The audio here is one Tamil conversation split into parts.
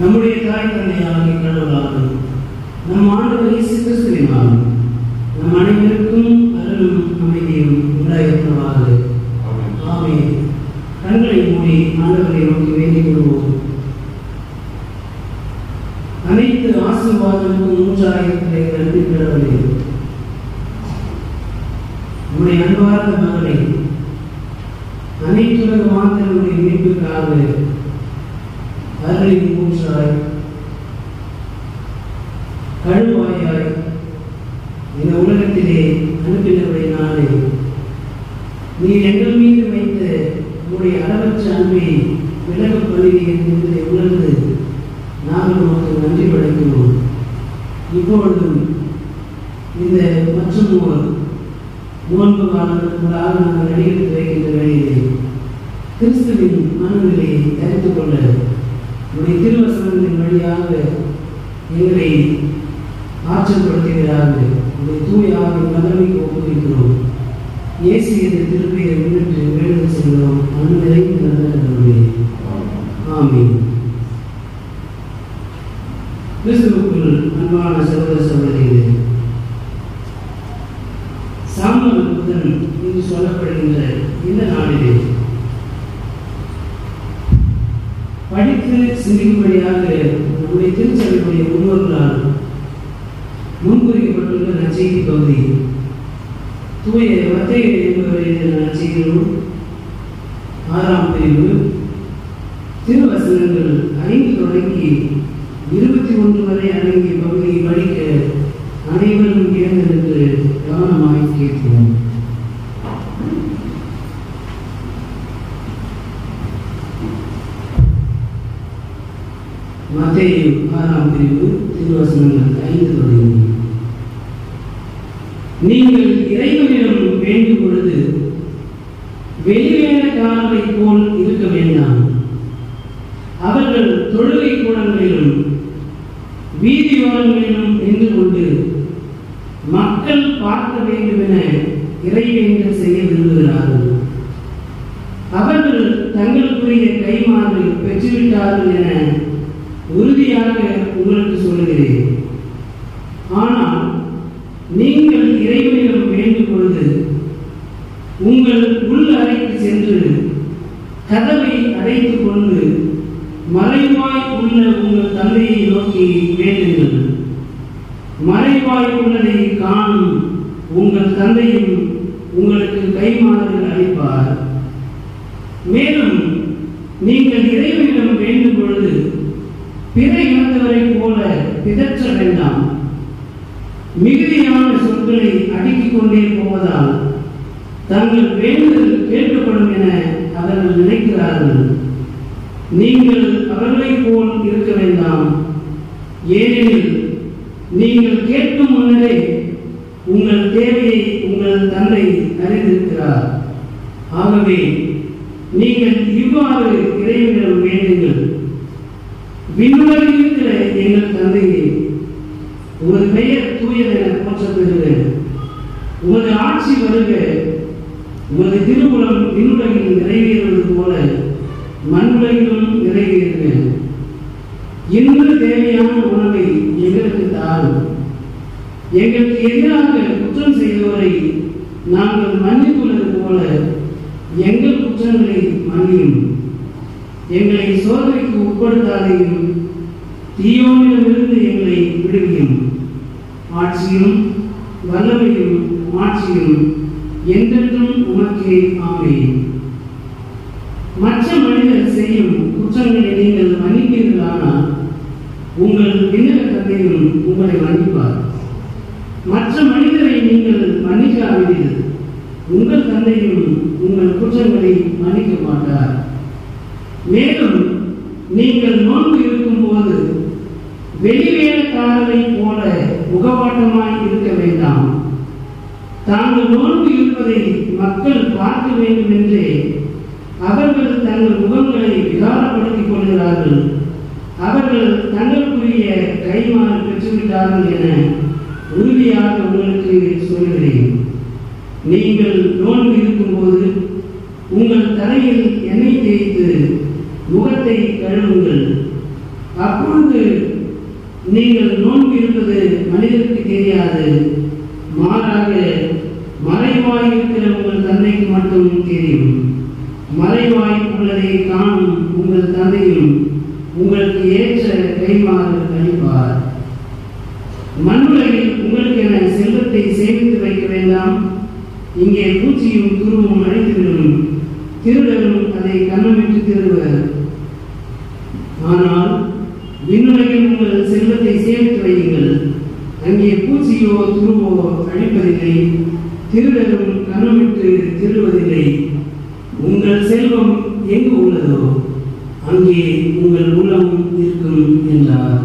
நம்முடைய தாய் தந்தையாகிய கடவுளாலும் நம் ஆண்டவர் இயேசு கிறிஸ்துவினாலும் நம் அனைவருக்கும் அருளும் அமைதியும் உண்டாயிருப்பதாக. ஆமென். கண்களை மூடி ஆண்டவரை நோக்கி வேண்டிக் கொள்வோம். அனைத்து ஆசீர்வாதங்களுக்கும் மூன்றாயிரத்திலே நன்றி கடவுளே, நம்முடைய அன்பார்ந்த மகனை அனைத்துலக மாந்தர்களுடைய மீட்புக்காக அருளின் மூன்றாய் கழுவாயாய் இந்த உலகத்திலே அனுப்பினவரையினாலே நீர் எங்கள் மீது வைத்த உங்களுடைய அளவற்ற அன்பை விலகப் பண்ணுவீர் என்பதை உணர்ந்து நாங்கள் உனக்கு நன்றி படைக்கிறோம். இப்பொழுதும் இந்த மற்றும் நோன்பு காலங்களுக்குள்ளாக நாங்கள் அடியெடுத்து வைக்கின்ற வேளையிலே கிறிஸ்துவின் மனநிலையை அறிந்து கொள்ள உடைய திருவசனங்களின் வழியாக எங்களை ஆற்றல்படுத்துகிறாக உடைய தூய ஆவின் வல்லமைக்கு ஒப்புவிக்கிறோம். இயேசு என்ற திருப்பெயரை முன்னிட்டு வேண்டுதல் செய்கிறோம். அன்பு நிறைந்த நல்ல கடவுளே, ஆமென். கிறிஸ்துவுக்குள் அன்பான சகோதர சகோதரிகளே, சாம்பல் புதன் என்று சொல்லப்படுகின்ற இந்த நாளிலே படித்து சிந்திக்கும்படியாக நம்முடைய திருச்சபையுடைய முன்னோர்களால் முன்குறிக்கப்பட்டுள்ள நற்செய்தி பகுதி தூய மத்தேயு என்பவர் எழுதிய நற்செய்தி நூல் 6ஆம் பிரிவு திருவசனங்கள் 5 தொடங்கி 21 வரை அடங்கிய பகுதியை படிக்க அனைவரும் எழுந்திருந்து கவனமாய் கேட்போம். மத்தேயு 6ஆம் பிரிவு திருவசனங்கள் 5 தொடங்கி. நீங்கள் இறைவனிடம் வேண்டும் பொழுது வெளிவேலைக்காரரைப் போல் இருக்க வேண்டாம். அவர்கள் தொழுகை கூடங்களிலும் வீதியோரங்களிலும் நின்று கொண்டு மக்கள் பார்க்க வேண்டும் என இறைவேண்டல் செய்ய விரும்புகிறார்கள். அவர்கள் தங்களுக்குரிய கைமாறு பெற்றுவிட்டார்கள் என உறுதியாக உங்களுக்கு சொல்லுகிறேன். ஆனால் நீங்கள் இறைவனிடம் வேண்டும் பொழுது உங்கள் உள் அறைக்கு சென்று கதவை அடைத்துக் கொண்டு மறைவாய் உள்ள உங்கள் தந்தையை நோக்கி வேண்டுங்கள். மறைவாய் உள்ளதை காணும் உங்கள் தந்தையும் உங்களுக்கு கைமாறு அளிப்பார். மேலும் நீங்கள் இறைவனிடம் வேண்டும் பொழுது பிற இனத்தவரை போல பிதற்ற வேண்டாம். மிகுதியான சொற்களை அடுக்கிக் கொண்டே போவதால் தங்கள் வேண்டுதல் கேட்கப்படும் என அவர்கள் நினைக்கிறார்கள். நீங்கள் அவர்களைப் போல் இருக்க வேண்டாம். ஏனெனில் நீங்கள் கேட்கும் முன்னரே உங்கள் தேவையை உங்கள் தந்தை அறிந்திருக்கிறார். ஆகவே நீங்கள் இவ்வாறு இறைவனிடம் வேண்டுங்கள். விண்ணுலகில் இருக்கிற எங்கள் தந்தையே, உமது பெயர் தூயதென போற்றப்பெறுக. உமது ஆட்சி வருக. உமது திருவுளம் விண்ணுலகில் நிறைவேறுவது போல மண்ணுலகிலும் நிறைவேறுக. இன்று தேவையான உணவை எங்களுக்கு தாரும். எங்களுக்கு எதிராக குற்றம் செய்தவரை நாங்கள் மன்னித்துள்ளது போல எங்கள் குற்றங்களை மன்னியும். எங்களை சோதனைக்கு உட்படுத்தாதையும், தீயோனிடமிருந்து எங்களை விடுவியும். ஆட்சியும் வல்லமையும் மாட்சியும் என்றென்றும் உமக்கே. ஆமென். மற்ற மனிதர் செய்யும் குற்றங்களை நீங்கள் மன்னிப்பீர்களானால் உங்கள் விண்ணக தந்தையும் உங்களை மன்னிப்பார். மற்ற மனிதரை நீங்கள் மன்னிக்காவிடில் உங்கள் தந்தையும் உங்கள் குற்றங்களை மன்னிக்க மாட்டார். மேலும் நீங்கள் நோன்பு இருக்கும் போது வெளிவேலைக்காரரை போல முகவாட்டமாய் இருக்க வேண்டாம். தாங்கள் நோன்பு இருப்பதை மக்கள் பார்க்க வேண்டும் என்றே அவர்கள் தங்கள் முகங்களை விகாரப்படுத்திக் கொள்கிறார்கள். அவர்கள் தங்களுக்குரிய கைமாறு பெற்றுவிட்டார்கள் என உறுதியாக உங்களுக்கு சொல்கிறேன். நீங்கள் நோன்பு இருக்கும்போது உங்கள் தலையில் எண்ணெய் தேய்த்து முகத்தை கழுவுங்கள். அப்பொழுது நீங்கள் நோன்பு இருப்பது மனிதருக்கு தெரியாது, மாறாக மறைவாய் இருக்கிற உங்கள் தந்தைக்கு மட்டும் தெரியும். மறைவாய் உள்ளதை காணும் உங்கள் தந்தையும் உங்களுக்கு ஏற்ற கைமாறு அளிப்பார். மண்ணுலகில் உங்களுக்கென செல்வத்தை சேமித்து வைக்க வேண்டாம். இங்கே பூச்சியும் துருவும் அழித்துவிடும், திருடரும் அதை கண்ணமிட்டு திருடுவர். ஆனால் விண்ணுலகில் உங்கள் செல்வத்தை சேமித்து வையுங்கள். அங்கே பூச்சியோ துருவோ அழிப்பதில்லை, திருடரும் கண்ணமிட்டு திருடுவதில்லை. உங்கள் செல்வம் எங்கு உள்ளதோ அங்கே உங்கள் உள்ளம் இருக்கும் என்றார்.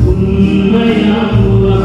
உண்மையாகுவ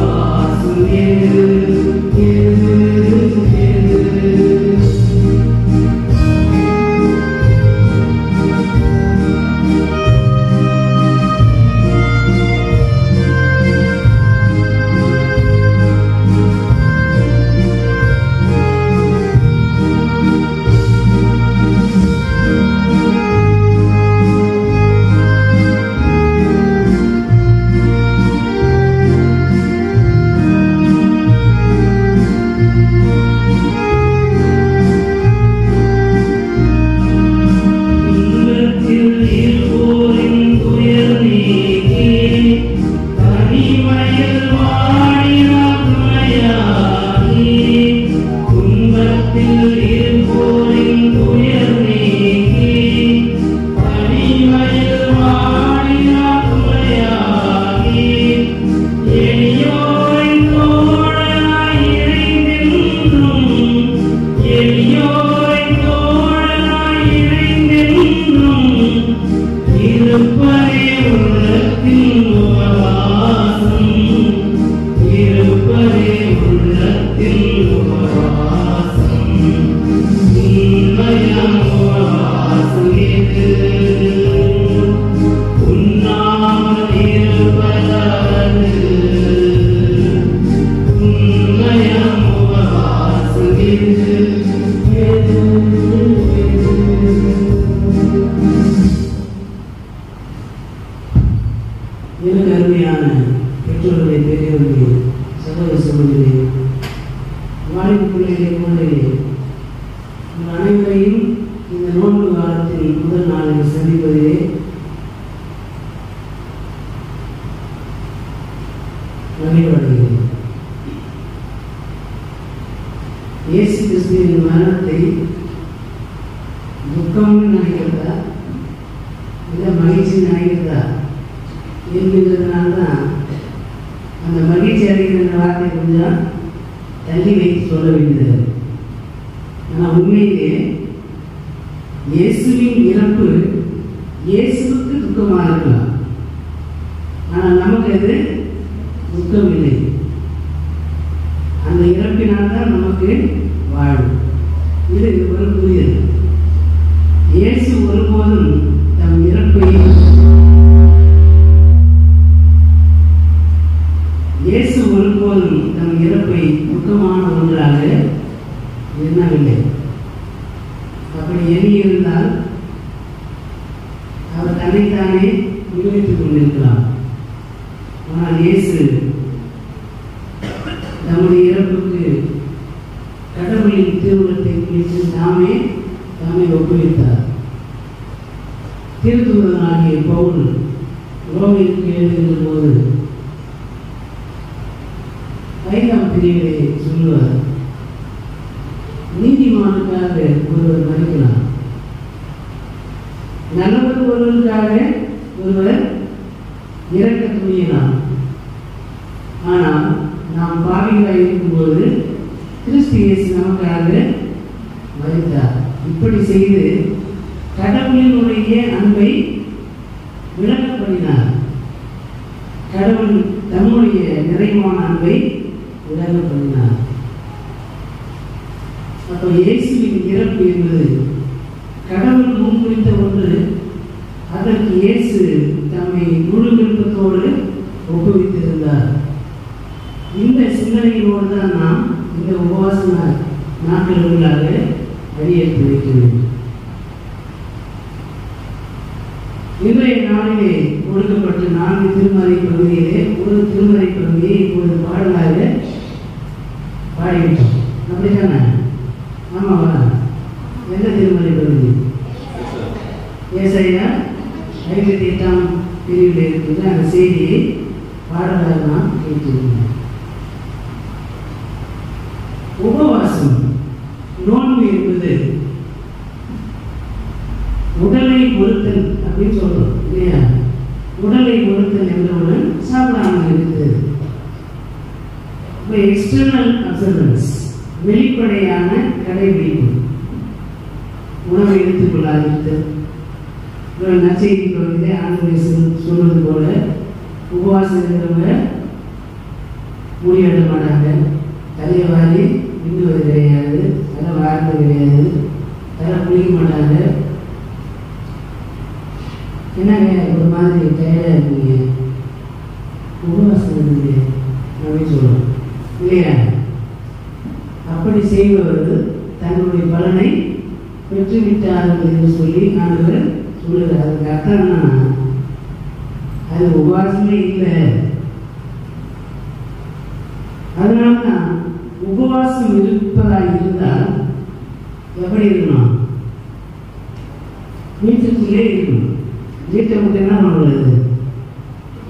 வீட்டை மட்டும் என்ன பண்ணுறது,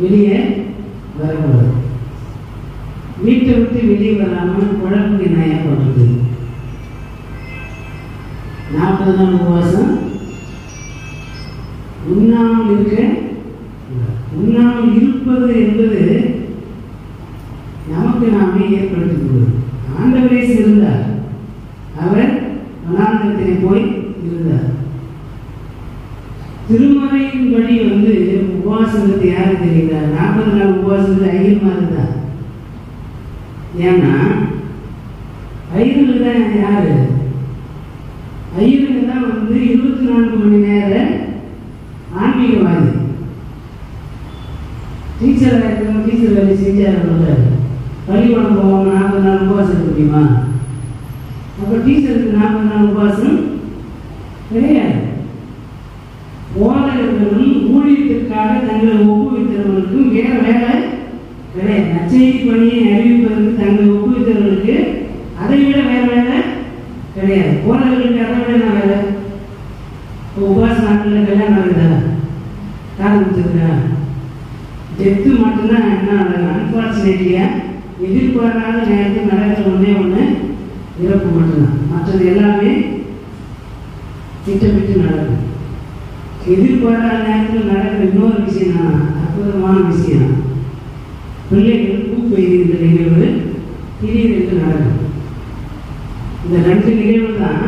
வெளியே வரக்கூடாது. வீட்டை விட்டு வெளியே வராமல் குழம்புக்கு என்ன பண்ணுறது? 40 நாள் உபவாசம். உண்ணாமல் இருப்பது என்பது நமக்கு நாமே ஏற்படுத்திக் கொள்வது. ஆண்டவரே இருந்தார், அவர் வனாந்தரத்திலே போய் இருந்தார். திருமறையின்படி உபவாசத்தை யாரு தெரியுதா? 40 நாள் உபவாசத்தை ஐயமா இருந்தார். ஏன்னா ஐயர்கள் தான் யாரு? ஐயர்கள் தான் 24 மணி நேர ஆன்மீகவாதி. டீச்சர் வேலை செஞ்சாரு. பள்ளிக்கூடம் போவாங்க, 40 நாள் உபவாசம் இருக்க முடியுமா? அப்ப டீச்சருக்கு 40 நாள் உபவாசம் கிடையாது. போதகர்களும் ஊழியத்திற்காக தங்களை ஒப்புவித்தவர்களுக்கும் வேற வேலை கிடையாது. நற்செய்தி பணியை அறிவிப்பதற்கு தங்களை ஒப்புவித்தவர்களுக்கு அதை விட வேற வேலை கிடையாது. போதகர்களுக்கு அதை விட என்ன வேலை? உபவாச நாட்களில் கல்யாணம் ஆகுதா? காது கொடுத்துருக்கா? டெத்து மட்டும்தான் என்ன அன்பார்ச்சுனேட்லியா எதிர்பாராத நேரத்தில் நடக்கிற ஒன்று இறப்பு மட்டும்தான். மற்றது எல்லாமே திட்டமிட்டு நடக்கும். எதிர்பாராத நேரத்தில் நடக்கிற இன்னொரு விஷயம் தான் அற்புதமான விஷயம். பிள்ளைகள் பூப்பு எரிகின்ற நிகழ்வு திடீரென்று நடக்கும். இந்த 2 நிகழ்வு தான்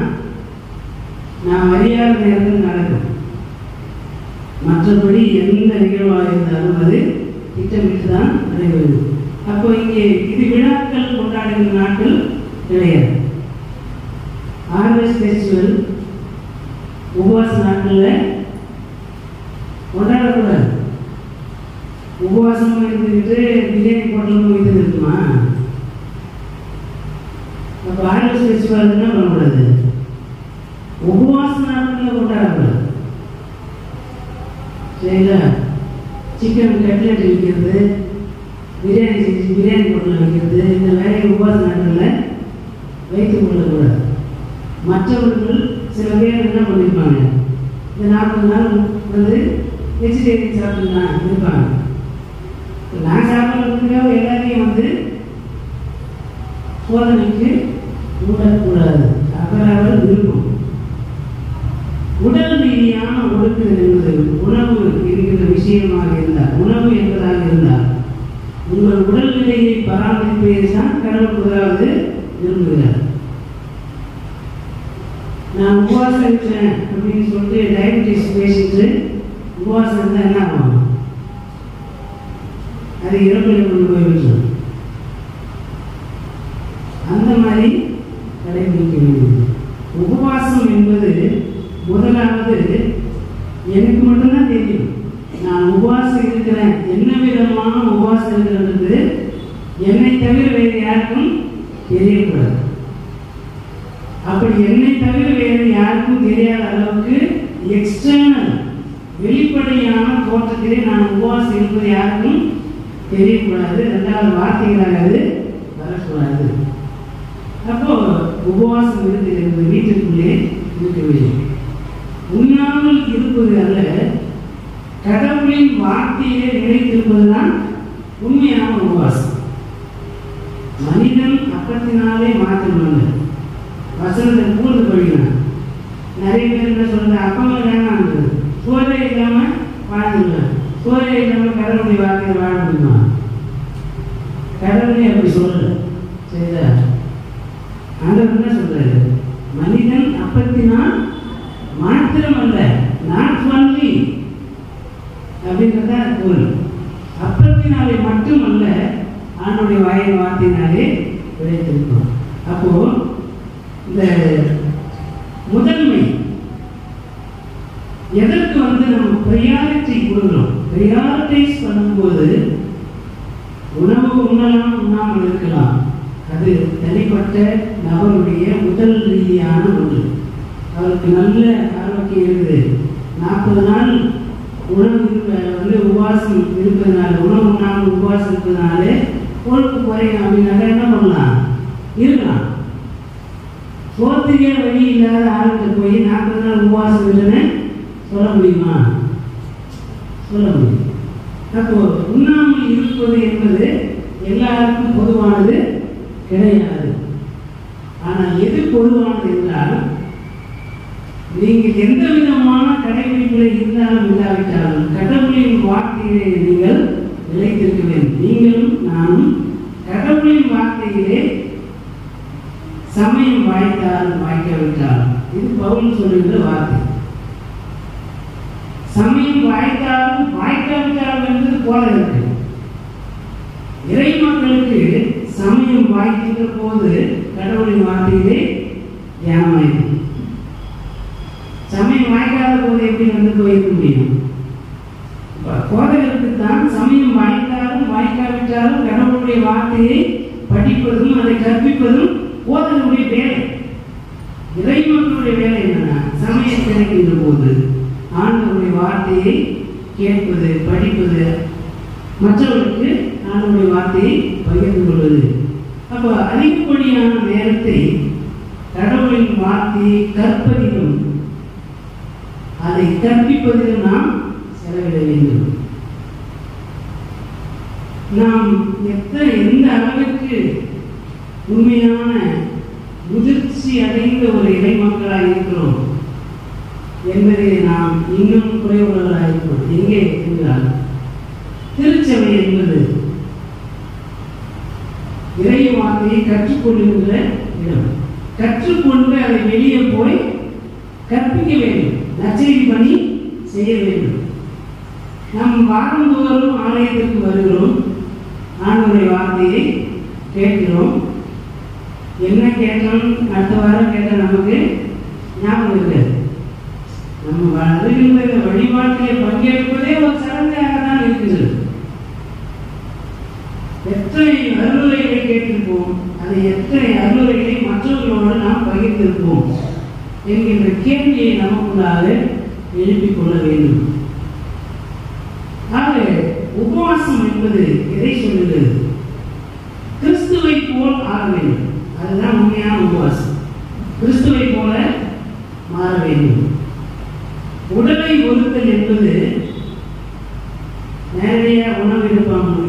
நாம் அறியாத நேரத்தில் நடக்கும். மற்றபடி எந்த நிகழ்வாக இருந்தாலும் அது திட்டமிட்டு தான் நடைபெறுது. அப்போ இங்கே இது விழாக்கள் கொண்டாடுகிற நாட்கள் கிடையாது. ஹார்வெஸ்ட் ஃபெஸ்டிவல் உபவாச நாட்களில் கொண்டாடக்கூடாது. உபவாசமும் இருந்துக்கிட்டு பிரியாணி போட்டலும் வைத்து இருக்குமா? அப்போ ஹார்வெஸ்ட் ஃபெஸ்டிவல் என்ன பண்ணக்கூடாது? உபவாச நாட்களில் கொண்டாடக்கூடாது. சரிங்களா? சிக்கன் கட்லெட் விற்கிறது, பிரியாணி செஞ்சு பிரியாணி பொருள் வைக்கிறது, இந்த வேலையை உபவாச நாட்களில் வைத்துக் கொள்ளக்கூடாது. மற்றவர்கள் சில பேர் என்ன பண்ணியிருப்பாங்க, இந்த 40 நாள் வெஜிடேரியன் சாப்பிட்டு தான் இருப்பாங்க. நான் சாப்பிட்றதுக்காக எல்லாத்தையும் சோதனைக்கு விடக்கூடாது. அவரவர் விருப்பம். உடல் ரீதியான ஒழுக்குதல் என்பது உணவு என்கிற விஷயமாக இருந்தால், உணவு என்பதாக இருந்தால் உங்கள் உடல்நிலையை பராமரிப்பதை தான் கடவுள் முதலாவது விரும்புகிறார். நான் உபவாசம் இருக்கிறேன் அப்படின்னு சொல்லிட்டு டயபெட்டிஸ் பேஷண்ட்டு உபவாசம் இருந்தால் என்ன ஆகும்? அது இறப்பில் கொண்டு போய் வச்சோம். அந்த மாதிரி கடைபிடிக்க வேண்டும். உபவாசம் என்பது முதலாவது எனக்கு மட்டும்தான் தெரியும். நான் உபவாசம் இருக்கிறேன், என்ன விதமான உபவாசம் இருக்கிறது என்னை தவிர வேறு யாருக்கும் தெரியக்கூடாது. அப்படி என்னை தவிர வேறு யாருக்கும் தெரியாத அளவுக்கு எக்ஸ்டர்னல் வெளிப்படையான தோற்றத்திலே நான் உபவாசம் இருப்பது யாருக்கும் தெரியக்கூடாது. 2வது வார்த்தைகளாக அது வரக்கூடாது. அப்போ உபவாசம் இருக்கிறது வீட்டுக்குள்ளே இருக்க வேண்டும். உண்ணாமல் இருப்பது அல்ல, கடவுளின் வார்த்தையிலே நிலைத்திருப்பதுதான் உண்மையான உபவாசம். மனிதன் அப்பத்தினாலே மாற்றமல்ல. வசனத்தை கூர்ந்து படிக்கிறான். நிறைய பேர் என்ன சொல்றது, அப்பமே வேணாம், சோறே இல்லாம வாழ்ந்துருவேன், சோறே இல்லாம கடவுளுடைய வார்த்தையை வாழ முடியுமா? கடவுளே அப்படி சொல்லல. சரிதா? ஆண்டவர் என்ன சொல்றாரு, மனிதன் அப்பத்தினால் மாத்திரம் அல்ல, நாட் ஒன்லி அப்படின்றத பொருள். அப்பத்தினாலே மட்டும் அல்ல, ஆண்டுடைய வாயின் வார்த்தையினாலே விளைத்திருக்கும். அப்போ இந்த முதன்மை எதற்கு நம்ம ப்ரையாரிட்டி கொடுக்கிறோம்? ப்ரையாரிட்டைஸ் பண்ணும்போது உணவு உண்ணலாம், உண்ணாமல் இருக்கலாம். அது தனிப்பட்ட நபருடைய உடல் ரீதியான ஒன்று. அவருக்கு நல்ல ஆரோக்கியம் இருக்குது, 40 நாள் உணவு உபவாசம் இருப்பதனால, உணவு உண்ணாமல் உபவாசம் இருப்பதனாலே கொழுப்பு குறையும் அப்படின்னாக்கா என்ன பண்ணலாம்? இருக்கலாம். சோத்துக்கே வழி இல்லாத ஆளுக்கு போய் 40 நாள் உபவாசம் இல்லைன்னு சொல்ல முடியுமா? சொல்ல முடியும். அப்போ உண்ணாமல் இருப்பது என்பது எல்லாருக்கும் பொதுவானது கிடையாது. ஆனால் எது பொதுவானது என்றால், நீங்கள் எந்த விதமான கடைபிடிப்புகளை இருந்தாலும் இல்லாவிட்டாலும் கடவுளின் வார்த்தையிலே நீங்கள் நிலைத்திருக்க வேண்டும். நீங்களும் நானும் கடவுளின் வார்த்தையிலே சமயம் வாய்த்தாலும் வாய்க்காவிட்டாலும், இது பவுல் சொல்லுகிற வார்த்தை. சமயம் வாய்த்தாலும் வாய்க்காவிட்டாலும் என்பது போல இருக்கு. இறை மக்களுக்கு சமயம் வாய்க்கின்ற போது கடவுளின் வார்த்தையிலே தியானமாயிருக்கும். சமயம் வாய்க்காத போது எப்படி வந்து போயிருக்க முடியும்? போதகருக்கு தான் சமயம் வாய்த்தாலும் வாய்க்காவிட்டாலும் கடவுளுடைய வார்த்தையை படிப்பதும் அதை கற்பிப்பதும் போதகருடைய வேலை. இறை மக்களுடைய வேலை என்னன்னா, சமயம் கிடைக்கின்ற போது ஆண்டவருடைய வார்த்தையை கேட்பது, படிப்பது, மற்றவர்களுக்கு ஆண்டவருடைய வார்த்தையை பகிர்ந்து கொள்வது. அப்போ அதிகப்படியான நேரத்தை கடவுளின் வார்த்தையை கற்பதிலும் அதை கற்பிப்பதிலும் நாம் செலவிட வேண்டும். நாம் எந்த அளவுக்கு உண்மையான முதிர்ச்சி அடைந்த ஒரு இறை மக்களாக இருக்கிறோம் என்பதை நாம் இன்னும் குறைவுள்ளவர்களாக இருக்கிறோம். எங்கே என்றால், திருச்சபை என்பது இறை வார்த்தையை கற்றுக்கொள்கின்ற இடம். கற்றுக்கொண்டு அதை வெளியே போய் கற்பிக்க வேண்டும், நற்செய்தி பணி செய்ய வேண்டும். நாம் வாரந்தோறும் ஆலயத்திற்கு வருகிறோம், ஆண்டவருடைய வார்த்தையை கேட்கிறோம். என்ன கேட்டோம், அடுத்த வாரம் கேட்டால் நமக்கு ஞாபகம் இருக்காது. நம்ம வருகின்ற வழிபாட்டிலே பங்கேற்பதே ஒரு சடங்காக தான் இருக்குது. எத்தனை அருளுரைகளை கேட்டிருப்போம், அதை எத்தனை அருளுரைகளை மற்றவர்களோடு நாம் பகிர்ந்திருப்போம் என்கின்ற கேள்வியை நமக்குள்ளாக எழுப்பிக் கொள்ள வேண்டும். ஆக உபவாசம் என்பது எதை சொல்லுகிறது? கிறிஸ்துவை போல் ஆக வேண்டும். அதுதான் உண்மையான உபவாசம். கிறிஸ்துவை போல மாற வேண்டும். உடலை ஒருத்தல் என்பது நிறைய உணவு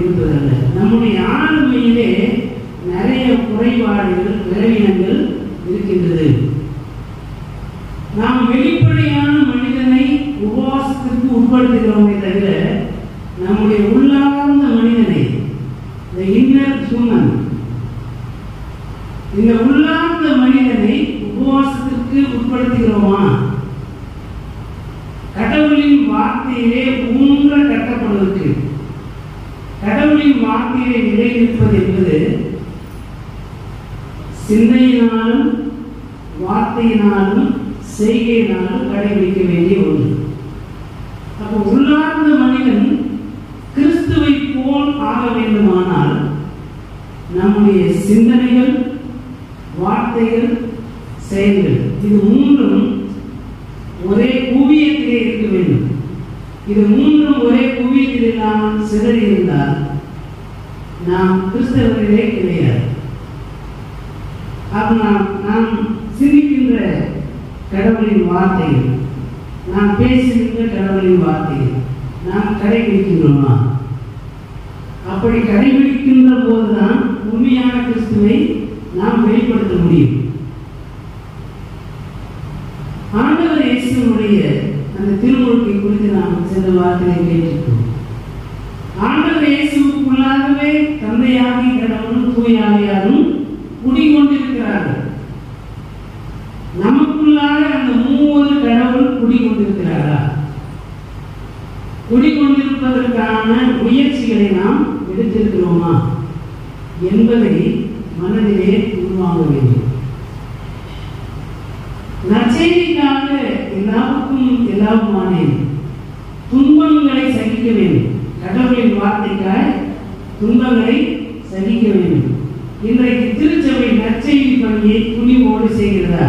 இருப்பதல்ல. நம்முடைய ஆளுமையிலே நிறைய குறைபாடுகள், விளைவினங்கள் இருக்கின்றது. நாம் வெளிப்படையான மனிதனை உபவாசத்திற்கு உட்படுத்துகிறோமே தவிர, நம்முடைய உள்ளார்ந்த மனிதனை, இந்த உள்ளார்ந்த மனிதனை உபவாசத்திற்கு உட்படுத்துகிறோமா? கடவுளின் வார்த்தையிலே ஊன்ற கட்டப்படுவதற்கு, கடவுளின் வார்த்தையிலே நிலைநிற்பது என்பது சிந்தையினாலும் வார்த்தையினாலும் செய்கையினாலும் கடைபிடிக்க வேண்டிய ஒன்று. அப்போ உள்ளார்ந்த மனிதன் கிறிஸ்துவை போல் ஆக வேண்டுமானால் நம்முடைய சிந்தனைகள், வார்த்தைகள், செயல்கள், இது மூன்றும் ஒரே குவியத்திலே இருக்க வேண்டும். இது மூன்றும் ஒரே குவியத்தில் இல்லாமல் சிதறி இருந்தால் நாம் கிறிஸ்தவர்களே கிடையாது. நாம் சிந்திக்கின்ற கடவுளின் வார்த்தைகள், நாம் பேசுகின்ற கடவுளின் வார்த்தைகள் நாம் கடைபிடிக்கின்றோமா? அப்படி கடைபிடிக்கின்ற போதுதான் உண்மையான கிறிஸ்துவை நாம் வெளிப்படுத்த முடியும். ஆண்டவர் இயேசுவுடைய அந்த திருமுழுக்கை குறித்து நாம் சில வார்த்தைகளை கேட்டிருக்கிறோம். ஆண்டவர் இயேசுவுக்குள்ளாகவே தந்தையாகி கடவுளும் தூய ஆவியாரும் குடிகொண்டிருக்கிறார்கள். நமக்குள்ளாக அந்த மூவர் கடவுள் குடிகொண்டிருக்கிறாரா? குடிகொண்டிருப்பதற்கான முயற்சிகளை நாம் எடுத்திருக்கிறோமா என்பதை மனதிலே உருவாங்க வேண்டும். நற்செய்திக்காக எல்லாருக்கும் எல்லாருமானேன் துன்பங்களை சகிக்க வேண்டும். கடவுளின் வார்த்தைக்காக துன்பங்களை சகிக்க வேண்டும். இன்றைக்கு திருச்சபை நற்செய்தி பணியை துணிவோடு செய்கிறதா?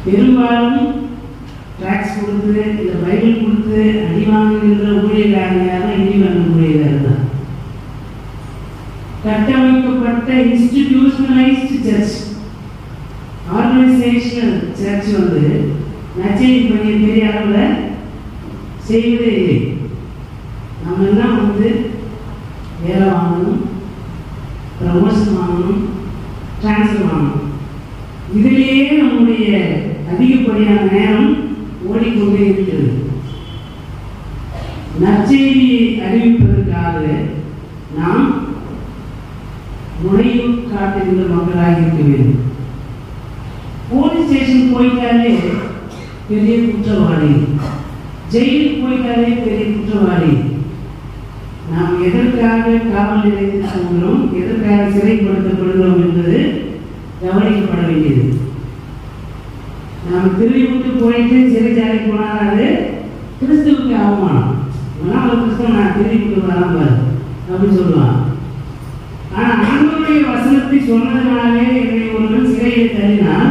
பெரும்பாலும் டாக்ஸ் கொடுத்து, இல்லை பைபிள் கொடுத்து அடி வாங்குகின்ற ஊழியக்காரங்க தான் இண்டிபெண்டன்ட் ஊழியர்கள் தான். கட்டமைக்கப்பட்ட இன்ஸ்டிடியூஷனலைஸ்டு சர்ச், ஆர்கனைசேஷனல் சர்ச் வந்து நற்செய்தி பணியை பெரிய அளவில் செய்வதே இல்லை. நம்ம எல்லாம் வந்து வேலை வாங்கணும், ப்ரமோஷன் வாங்கணும், டிரான்ஸ்ஃபர் வாங்கணும். இதிலேயே நம்முடைய அதிகப்படியான நேரம் ஓடிக்கொண்டே இருக்கிறது. நற்செய்தியை அறிவிப்பதற்காக நாம் முனைவு காட்டுகின்ற மக்களாக இருக்க வேண்டும். போலீஸ் ஸ்டேஷன் போயிட்டாலே பெரிய குற்றவாளி, ஜெயிலுக்கு போயிட்டாலே பெரிய குற்றவாளி. நாம் எதற்காக காவல் நிலையத்தில் போகிறோம், எதற்காக சிறைப்படுத்தப்படுகிறோம் என்பது கவனிக்கப்பட வேண்டியது. நாம் திருவிட்டு போயிட்டு சிறைச்சாலை போனால் அது கிறிஸ்துவுக்கு அவமானம். ஒரு கிறிஸ்தவன் நான் திருவிட்டு வராமல் அப்படின்னு சொல்லுவான். ஆனால் ஆண்டவருடைய வசனத்தை சொன்னதுனாலே என்னை ஒருவன் சிறையில் தள்ளினால்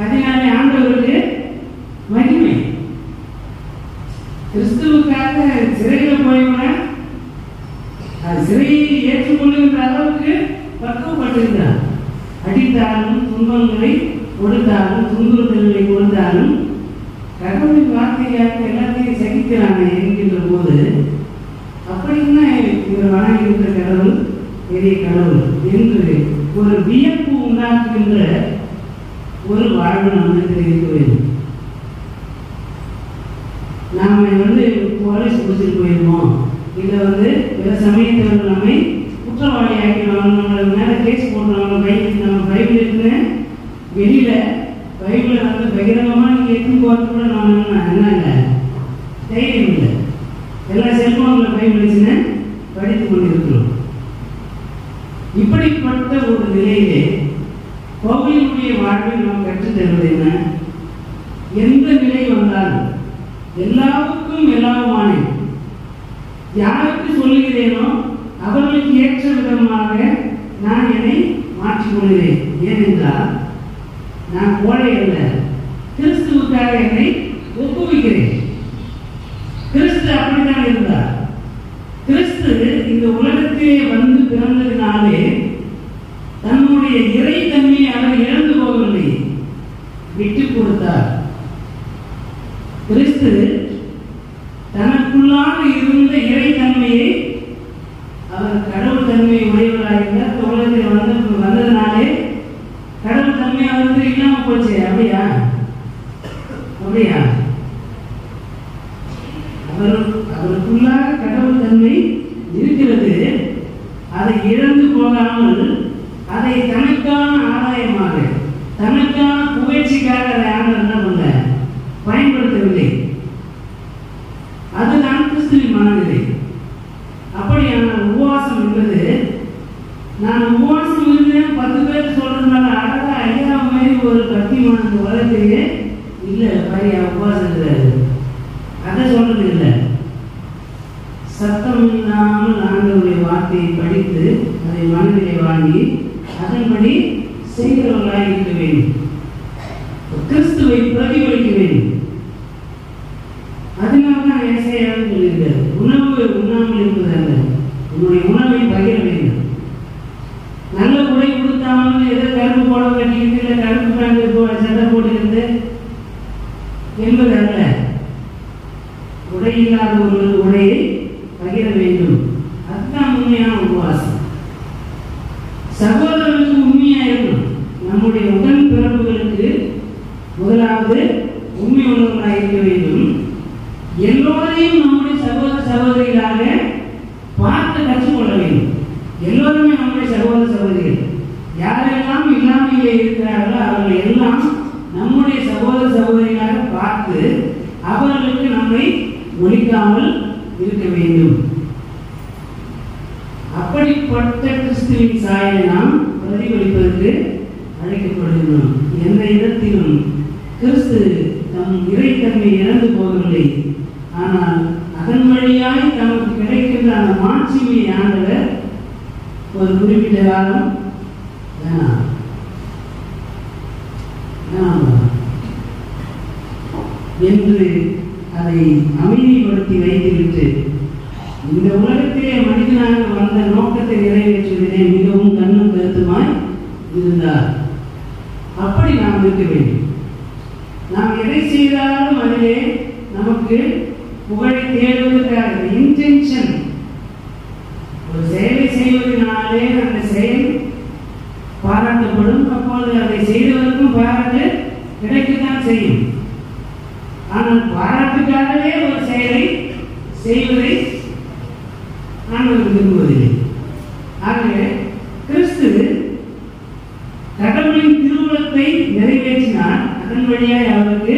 அதனாலே ஆண்டவருக்கு மகிமை. கிறிஸ்துவுக்காக சிறையில் போய்விட சிறையை ஏற்றுக்கொள்ளுகின்ற அளவுக்கு பக்குவப்பட்டிருக்கிறார். அடித்தாலும் துன்பங்களை கொடுத்தாலும் துன்புறுத்தல்களை கொடுத்தாலும் கடவுளின் வார்த்தையாக எல்லாத்தையும் சகிக்கிறாங்க என்கின்ற போது அப்படின்னா இவர் வணங்குகின்ற கடவுள் பெரிய கடவுள் என்று ஒரு வியப்பு உண்டாக்குகின்ற ஒரு வாழ்வு நம்மளுக்கு இருக்க வேண்டும். நாம போலீஸ் பிடிச்சிட்டு போயிருவோம், இல்லை சில சமயத்தில் நம்மை குற்றவாளி ஆக்கிடுவாங்க, நம்மளை மேலே கேஸ் போட்டுருவாங்க. நம்ம பைபிள் இருக்குன்னு வெளியில பைபிளை பகிரங்கமாக நீங்கள் எடுத்து போகிறது கூட நம்ம என்ன இல்லை, தைரியம் இல்லை. எல்லா செல்போனில் பைபிள் வச்சுன்னு படித்து கொண்டு இருக்கிறோம். இப்படிப்பட்ட ஒரு நிலையிலே பவுலினுடைய வாழ்வை நாம் கற்றுத்தருவது என்ன? எந்த நிலை வந்தாலும் எல்லாருக்கும் எல்லாருமான யாருக்கு சொல்லுகிறேனோ அவர்களுக்கு ஏற்ற விதமாக நான் என்னை மாற்றிக்கொள்கிறேன். ஏனென்றால் நான் கோழை அல்ல, கிறிஸ்துவுக்காக என்னை ஒப்புவிக்கிறேன். கிறிஸ்து அப்படித்தான் இருந்தார். கிறிஸ்து இந்த உலகத்திலே வந்து பிறந்ததினாலே தன்னுடைய இறைத்தன்மையை அவர் இழந்து போகவில்லை, விட்டுக் கொடுத்தார். கிறிஸ்து தனக்குள்ளாக இருந்த இறைத்தன்மையை அவர் கடவுள் தன்மையை உடையவராக இருந்தார். உலகத்தில் வந்ததினாலே கடவுள் தன்மை அவருக்கு இல்லாம போச்சு. அப்படியா? அப்படியா? அவருக்குள்ளாக கடவுள் தன்மை இருக்கிறது. அதை இழந்து போகாமல் அதை தனக்கான ஆதாயமாக தனக்கான புகழ்ச்சிக்காக அதை ஆண்டவர் என்ன பண்ண பயன்படுத்தவில்லை. அதுதான் கிறிஸ்துவின் மனநிலை. அப்படியான உபவாசம் என்பது நான் உபவாசம் இருந்தேன் 10 பேர் சொல்றதுனால அழகா ஐயா மாதிரி ஒரு பக்திமான உலகத்திலே இல்லை பையா உபவாசம் இருக்கிறாரு அதை சொல்றது இல்லை. சத்தம் இல்லாமல் ஆண்டவருடைய வார்த்தையை படித்து அதை மனதிலே வாங்கி அதன்படி செய்கிறவர்களாக இருக்க வேண்டும். கிறிஸ்துவை பிரதிபலிக்க வேண்டும். அதனால்தான் ஏசாயாவும் சொல்லியிருக்காரு, உணவு உண்ணாமல் இருப்பதல்ல, உன்னுடைய உணவை பகிர வேண்டும். நல்ல உடை கொடுத்தாமல் ஏதோ கருப்பு போட கட்டிக்கிட்டு இல்லை கருப்பு பேண்ட் சட்டை போட்டுக்கிறது என்பது அல்ல. உடை இல்லாத ஒரு உடையை பகிர வேண்டும். அதுதான் உண்மையான உபவாசம். சகோதரர்களுக்கு உண்மையா இருக்கணும். நம்முடைய உடன் பிறப்புகளுக்கு முதலாவது உண்மை உள்ளவர்களாக இருக்க வேண்டும். எல்லோரையும் நம்முடைய சகோதர சகோதரிகளாக பார்த்து கற்றுக்கொள்ள வேண்டும். எல்லோருமே நம்முடைய சகோதர சகோதரிகள். யாரெல்லாம் இல்லாமையிலே இருக்கிறார்களோ அவர்கள் எல்லாம் நம்முடைய சகோதர சகோதரிகளாக பார்த்து அவர்களுக்கு நம்மை ஒழிக்காமல் இருக்க வேண்டும். அப்படிப்பட்ட கிறிஸ்துவின் சாயலை நாம் பிரதிபலிப்பதற்கு அழைக்கப்படுகிறோம். எந்த இடத்திலும் கிறிஸ்து தம் இறைத்தன்மை இழந்து போகவில்லை. ஆனால் அதன் வழியாய் தமக்கு கிடைக்கின்ற அந்த மாட்சிமை ஆண்டவர் ஒரு குறிப்பிட்ட காலம் என்று அதை அமைதிப்படுத்தி வைத்துவிட்டு இந்த உலகத்திலே மனிதனாக வந்த நோக்கத்தை நிறைவேற்றுவதிலே மிகவும் கண்ணும் கருத்துமாய் இருந்தார். அப்படி நாம் இருக்க வேண்டும். நாம் எதை செய்தாலும் அதிலே நமக்கு புகழை தேடுவதற்காக இன்டென்ஷன் ஒரு செய்வதனாலே அந்த செயல் பாராட்டப்படும். அப்போது அதை செய்தவருக்கும் பாராட்டு கிடைக்கத்தான் செய்யும். ஆனால் பாராட்டுக்காகவே ஒரு செயலை செய்வதை ஆண்டவர் விரும்புவதில்லை. ஆகவே கிறிஸ்து கடவுளின் திருவுளத்தை நிறைவேற்றினார். அதன் வழியாக அவருக்கு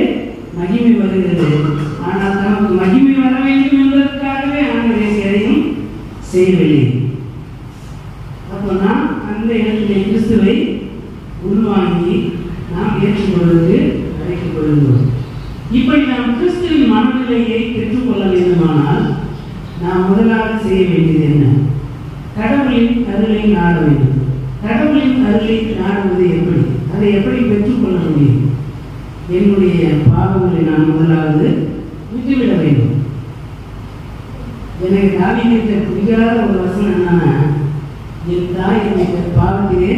மகிமை வருகிறது. ஆனால் நமக்கு மகிமை வர வேண்டும் என்பதற்காகவே ஆண்டவர் எதையும் செய்யவில்லை. அப்போ நாம் அந்த இடத்திலே கிறிஸ்துவை உள்வாங்கி நாம் ஏற்றுக்கொள்வதற்கு அழைக்கப்படுகிறோம். இப்படி நாம் கிறிஸ்துவின் மனநிலையை பெற்றுக்கொள்ள வேண்டுமானால் நாம் முதலாவது செய்ய வேண்டியது என்ன? கடவுளின் அருளை நாட வேண்டும். கடவுளின் அருளை நாடுவது எப்படி? அதை எப்படி பெற்றுக்கொள்ள முடியும்? என்னுடைய பாவங்களை நான் முதலாவது விட்டுவிட வேண்டும். எனக்கு தாவீதுக்கு பிடிக்காத ஒரு வசனம் என்னன்னா, என் தாய் என்னை பாவத்திலே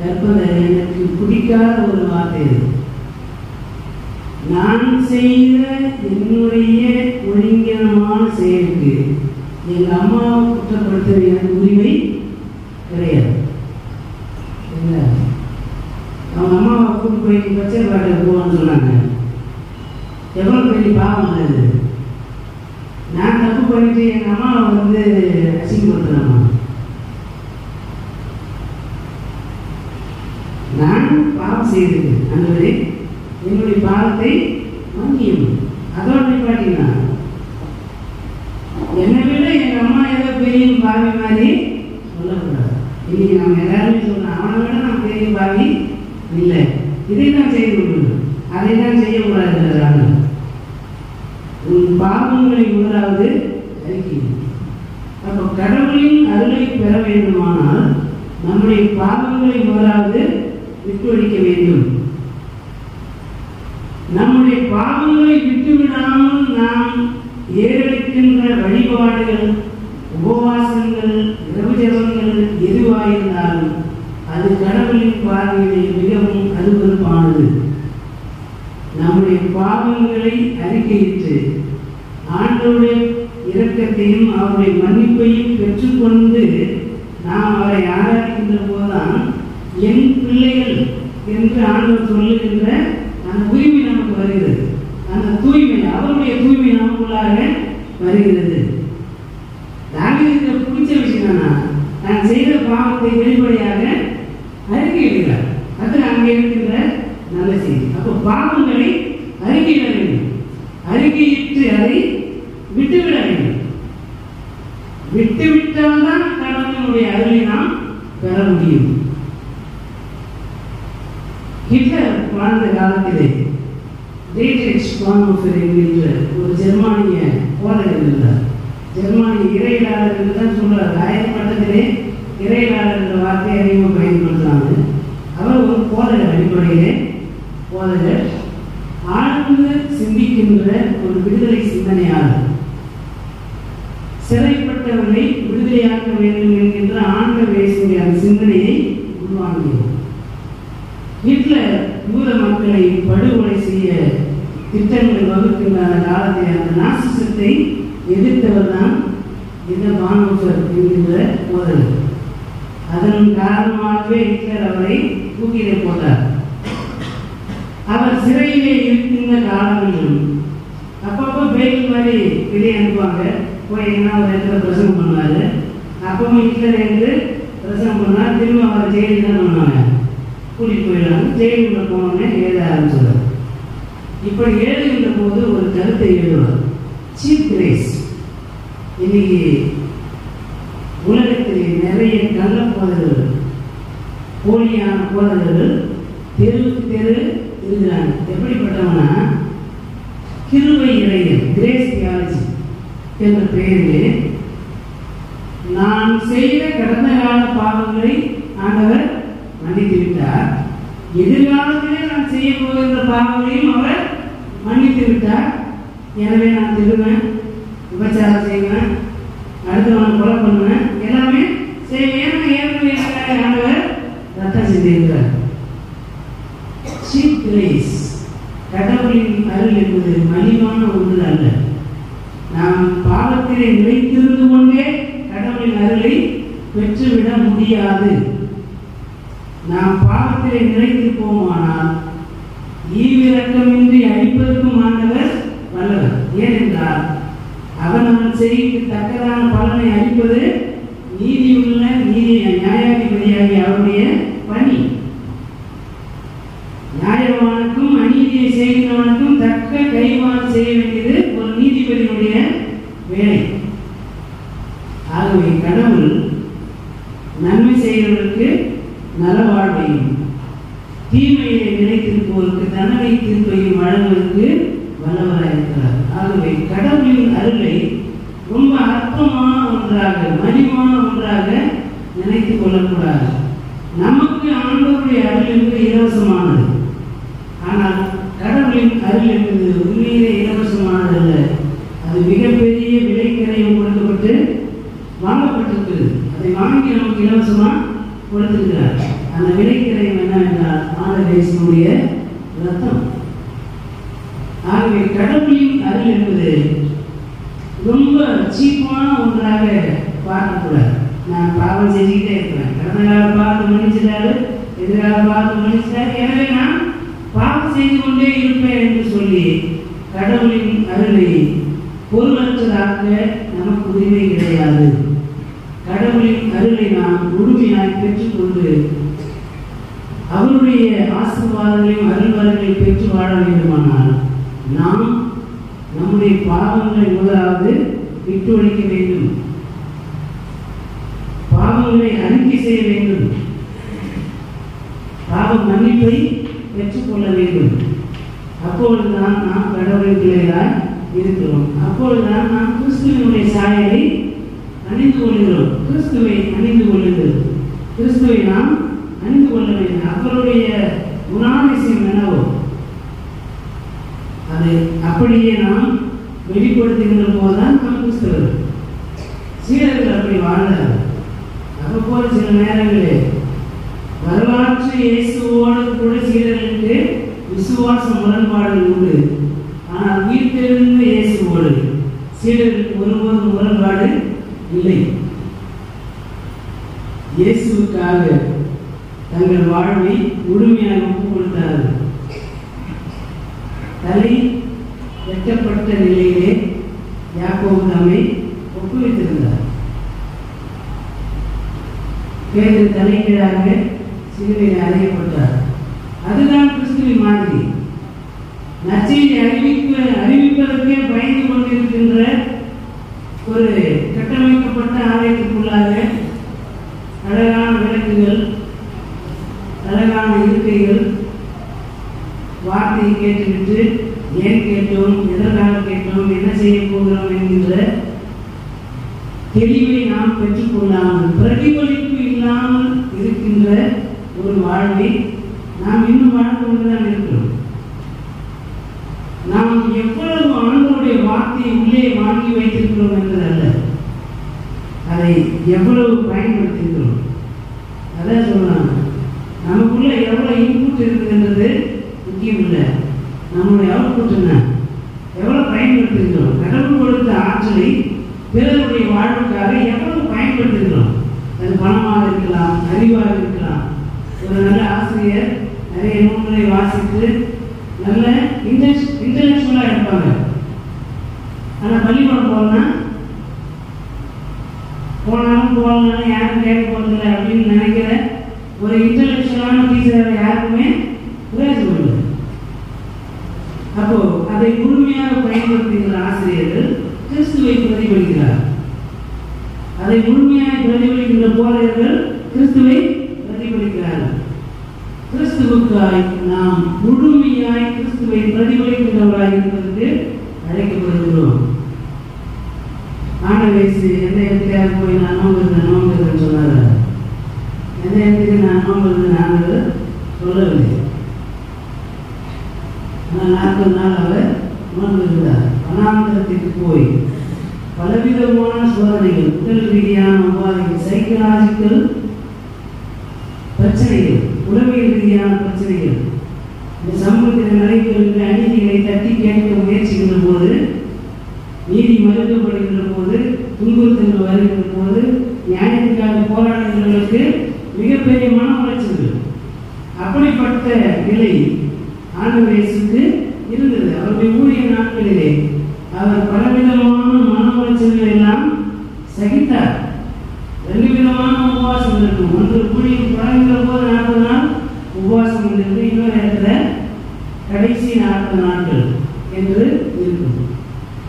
கற்பதை எனக்கு பிடிக்காத ஒரு வார்த்தை. நான் செய்த என்னுடைய ஒழுங்கீனமான செயலுக்கு எங்க அம்மாவை குற்றப்படுத்த எனக்கு உரிமை கிடையாது. அவங்க அம்மாவை கூட்டு போய் பச்சை பாட்டை போவான்னு சொன்னாங்க. எவ்வளவு பெரிய பாவம் அது. நான் தப்பு பண்ணிட்டு எங்க அம்மாவை அசிங்கப்படுத்துறேன். நான் பாவம் செய்திருக்கேன். அந்த என்னுடைய பாவத்தை மன்னியும். அதோட நிப்பாட்டினா என்னை விட எங்க அம்மா ஏதோ பெரிய பாவி மாதிரி சொல்லக்கூடாது. இன்னைக்கு நம்ம எல்லாருமே சொல்லணும், அவனை விட நம்ம பெரிய பாவி இல்லை. இதை தான் செய்து கொள்ளணும், அதை தான் செய்யக்கூடாது. உன் பாவங்களை முதலாவது அறிக்கணும். அப்போ கடவுளின் அருளை பெற வேண்டுமானால் நம்முடைய பாவங்களை முதலாவது விட்டுவடிக்க வேண்டும். நம்முடைய பாவங்களை விட்டுவிடாமல் நாம் ஏறெடுக்கின்ற வழிபாடுகள், உபவாசங்கள், இரவு ஜெபங்கள் எதுவாயிருந்தாலும் அது கடவுளின் பார்வையில் மிகவும் அருவருப்பானது. நம்முடைய பாவங்களை அறிக்கையிட்டு ஆண்டவருடைய இரக்கத்தையும் அவருடைய மன்னிப்பையும் பெற்றுக்கொண்டு நாம் அவரை ஆராதிக்கின்ற போதுதான் என் பிள்ளைகள் என்று ஆண்டவர் சொல்லுகின்ற அந்த உரிமை நமக்கு வருகிறது. அந்த தூய்மை, அவருடைய தூய்மை நமக்குள்ளாக வருகிறது. தாவீதுக்கு பிடிச்ச விஷயம் என்னன்னா, நான் செய்த பாவத்தை வெளிப்படையாக அறிக்கையிடுகிறார். அது அங்கே இருக்கின்ற நல்ல செய்தி. அப்போ பாவங்களை அறிக்கையிட வேண்டும். அறிக்கையிட்டு அதை விட்டுவிட வேண்டும். விட்டுவிட்டால்தான் கடவுளுடைய அருளை நாம் பெற முடியும். ஹிட்லர் வாழ்ந்த காலத்திலே டீட்ரிச் பான்ஹோஃபர் என்கின்ற ஒரு ஜெர்மானிய போதகர் இருந்தார். ஜெர்மானிய இறையியலாளர் என்று தான் சொல்றார். ஆயிரம் மட்டத்திலே இறையியலாளர் என்ற வார்த்தையை அதிகமாக பயன்படுத்துறாங்க. அவர் ஒரு போதகர், அடிப்படையிலே போதகர், ஆழ்ந்து சிந்திக்கின்ற ஒரு விடுதலை சிந்தனையாளர். சிறைப்பட்டவர்களை விடுதலையாக்க வேண்டும் என்கின்ற ஆண்டவர் அந்த சிந்தனையை உருவாங்கினார். ஹிட்லர் யூத மக்களை படுகொலை செய்ய திட்டங்கள் வகுக்கின்ற காலத்தை அந்த நாசிசத்தை எதிர்த்தவர் தான் இந்த பான்ஹோஃபர் என்கின்ற போதகர். அதன் காரணமாகவே ஹிட்லர் அவரை தூக்கிலே போட்டார். அவர் சிறையிலே இருக்கின்ற காலங்களிலும் அப்பப்போ பெயில் மாதிரி வெளியே அனுப்புவாங்க. போய் என்ன ஒரு இடத்துல பிரசங்கம் பண்ணுவார். அப்பவும் ஹிட்லர் என்று பிரசங்கம் பண்ணார். திரும்ப அவர் ஜெயிலில் தான் பண்ணுவாங்க, கூட்டிட்டு போயிடலாம். ஜெயிலுக்குள்ள போனோடனே எழுத ஆரம்பிச்சார். இப்படி எழுதுகின்ற போது ஒரு கருத்தை எழுதுவார், சீப் கிரேஸ். இன்னைக்கு உலகத்திலே நிறைய கள்ள போதகர்கள், போலியான போதகர்கள் தெருவுக்கு தெரு இருக்கிறாங்க. எப்படிப்பட்டவனா, கிருபை இறையர், கிரேஸ் தியாலஜி என்ற பெயரிலே நான் செய்த கடந்த கால பாவங்களை ஆண்டவர் மன்னித்து விட்டார். எதிர்காலத்திலே நான் செய்ய போகின்ற பாவங்களையும் அவர் மன்னித்து விட்டார். எனவே நான் திருவேன், விபச்சாரம் செய்வேன், அடுத்தவனை கொலை பண்ணுவேன், எல்லாமே செய்வேன். ஏற்கனவே ஆண்டவர் ரத்தம் செய்திருக்கிறார். சீப் கிரேஸ், கடவுளின் அருள் என்பது மலிவான ஒன்று அல்ல. நாம் பாவத்திலே நிலைத்திருந்து கொண்டே கடவுளின் அருளை பெற்றுவிட முடியாது. நாம் பாவத்திலே நிலைத்திருப்போமானால் ஈவிரக்கமின்றி அழிப்பதற்கும் ஆண்டவர் வல்லவர். ஏனென்றால் அவன் செய்திக்கு தக்கதான பலனை அளிப்பது நீதியுள்ள நியாயாதிபதியாகிய அவருடைய பணி. நியாயவானுக்கும் அநீதியை செய்கிறவனுக்கும் தக்க கைமாறு செய்ய வேண்டியது ஒரு நீதிபதியினுடைய வேலை. ஆகவே கடவுள் நன்மை செய்கிறவர்களுக்கு நலவாழ்வையும் தீமையை நிலைத்திருப்பவருக்கு தண்டனை தீர்ப்பையும் வழங்குவதற்கு வல்லவராயிருக்கிறார். ஆகவே கடவுளின் அருளை ரொம்ப அற்பமான ஒன்றாக மலிவான ஒன்றாக நினைத்துக் கொள்ளக்கூடாது. நமக்கு ஆண்டவருடைய அருள் என்பது இலவசமானது. ஆனால் கடவுளின் அருள் என்பது உண்மையிலே இலவசமானது அல்ல. அது மிகப்பெரிய விலைக்கரையும் கொடுக்கப்பட்டு வாங்கப்பட்டிருக்கிறது. அதை வாங்கி நமக்கு இலவசமாக கொடுத்திருக்கிறார். அந்த விலைக்கரையும் என்னவென்றால் ஆண்டவருடைய ரத்தம். ஆகவே கடவுளின் அருள் என்பது ரொம்ப சீப்பான ஒன்றாக பார்க்கக்கூடாது. நான் பாவம் செஞ்சுக்கிட்டே இருக்கிறேன், கடந்த கால பாவத்தை மன்னிச்சிட்டாரு, எதிர்கால பாவத்தை மன்னிச்சிட்டாரு, எனவே நான் பாவம் செய்து கொண்டே இருப்பேன் என்று சொல்லி கடவுளின் அருளை பொருளற்றதாக்க நமக்கு உரிமை கிடையாது. கடவுளின் அருளை நாம் முழுமையாய் பெற்றுக்கொண்டு அவருடைய ஆசீர்வாதங்களையும் அருள்வாதங்களையும் பெற்று வாழ வேண்டுமானால் நாம் நம்முடைய பாவங்களை முதலாவது விட்டு ஒழிக்க வேண்டும். பாவங்களை அறிக்கை செய்ய வேண்டும். பாவ மன்னிப்பை பெற்றுக்கொள்ள வேண்டும். அப்பொழுதுதான் நாம் கடவுளின் பிள்ளைகளாய் இருக்கிறோம். அப்பொழுதுதான் நாம் கிறிஸ்துவினுடைய சாயலை அணிந்து கொள்கிறோம். கிறிஸ்துவை அணிந்து கொள்ளுங்கள். கிறிஸ்துவை நாம் அணிந்து கொள்ள வேண்டும். அவருடைய குணாதிசயம் என்னவோ அதை அப்படியே நாம் வெளிப்படுத்துகின்ற போதுதான் நாம் கிறிஸ்தவர்கள். சீடர்கள் அப்படி வாழ்ந்தார். அப்போது சில நேரங்களில் வரலாற்று இயேசுவோடு கூட சீடர்களுக்கு விசுவாச முரண்பாடுகள் உண்டு. ஆனால் உயிர்த்தெழுந்த இயேசுவோடு சீடர்களுக்கு ஒருபோதும் முரண்பாடு இல்லை. இயேசுவுக்காக தங்கள் வாழ்வை முழுமையாக ஒப்புக் கொடுத்தார்கள். தலை வெட்டப்பட்ட நிலையிலே யாக்கோபு தம்மை ஒப்புவித்திருந்தார். பேதுரு தலைகீழாக சிலுவையில் அறையப்பட்டார். அதுதான் கிறிஸ்துவின் மாதிரி. நற்செய்தி அறிவிப்பதற்கே பயந்து கொண்டிருக்கின்ற ஒரு கட்டமைக்கப்பட்ட ஆலயத்திற்குள்ளாக அழகான விளக்குகள், அழகான இருக்கைகள், வார்த்தையை கேட்டுவிட்டு ஏன் கேட்டோம், எதற்காக கேட்டோம், என்ன செய்ய போகிறோம் என்கின்ற தெளிவை நாம் பெற்றுக்கொள்ளாமல் பிரதிபலிப்பு இல்லாமல் இருக்கின்ற ஒரு வாழ்வை நாம் இன்னும் வாழ்ந்து கொண்டுதான் இருக்கிறோம். நாம் எவ்வளவு ஆண்டவருடைய வார்த்தையை உள்ளே வாங்கி வைத்திருக்கிறோம் என்பதல்ல, அதை எவ்வளவு பயன்படுத்தியிருக்கிறோம். அதான் சொல்றாங்க, நமக்குள்ள எவ்வளவு இன்புட் இருக்குதுன்றது முக்கியம் இல்லை, நம்மளுடைய அவுட்புட் என்ன, எவ்வளவு பயன்படுத்திருக்கிறோம். கடவுள் கொடுத்த ஆற்றலை பிறருடைய வாழ்வுக்காக எவ்வளவு பயன்படுத்திருக்கிறோம். அது பணமாக இருக்கலாம், அறிவாக இருக்கலாம். ஒரு நல்ல ஆசிரியர் நிறைய நூல்களை வாசித்து நல்ல இன்டெலெக்சுவலாக இருப்பாங்க. ஆனால் பள்ளிக்கூடம் போனாலும் போகலனாலும் யாரும் கேட்க போறதில்லை அப்படின்னு நினைக்கிற ஒரு இன்டெலெக்சுவலான டீச்சரை யாருக்குமே பிரயோஜனம் இல்லை. அப்போ அதை முழுமையாக பயன்படுத்துகிற ஆசிரியர்கள் கிறிஸ்துவை பிரதிபலிக்கிறார். அதை முழுமையாக பிரதிபலிக்கின்ற போதகர்கள் கிறிஸ்துவை பிரதிபலிக்கிறார்கள். கிறிஸ்துவுக்காய் நாம் முழுமையாய் கிறிஸ்துவை பிரதிபலிக்கின்றவராய் இருப்பதற்கு அழைக்கப்படுகிறோம். ஆண்டவர் எந்த இடத்துக்காக போய் நான் நோம்புகிறேன்னு சொன்னார். எந்த இடத்துக்கு நான் நோம்புகிறேன் ஆண்டவர் சொல்லவில்லை. ஆனால் 40 நாள் அவர் நோன்புகிறார். வனாந்தரத்திற்கு போய் பலவிதமான சோதனைகள், உடல் ரீதியான உபாதைகள், சைக்கலாஜிக்கல் பிரச்சனைகள், உளவியல் ரீதியான பிரச்சனைகள், இந்த சமூகத்தில் நடைபெறுகின்ற அநீதிகளை தட்டி கேட்க முயற்சிக்கின்ற போது, நீதி மறுக்கப்படுகின்ற போது, துன்புறுத்தல் வருகின்ற போது, நியாயத்துக்காக போராடுகிறவர்களுக்கு மிகப்பெரிய மன உளைச்சல்கள். அப்படிப்பட்ட நிலை ஆண்டவர் இயேசுவுக்கு இருந்தது. அவருடைய ஊழிய நாட்களிலே அவர் பலவிதமான மன உளைச்சல்கள் எல்லாம் சகித்தார். 2 விதமான உபவாசம் இருக்கும். ஒன்று ஊழியம் தொடங்குகிற போது 40 நாள் உபவாசம் இருந்தது, இன்னொரு இடத்துல கடைசி 40 நாட்கள் என்று இருக்கும்.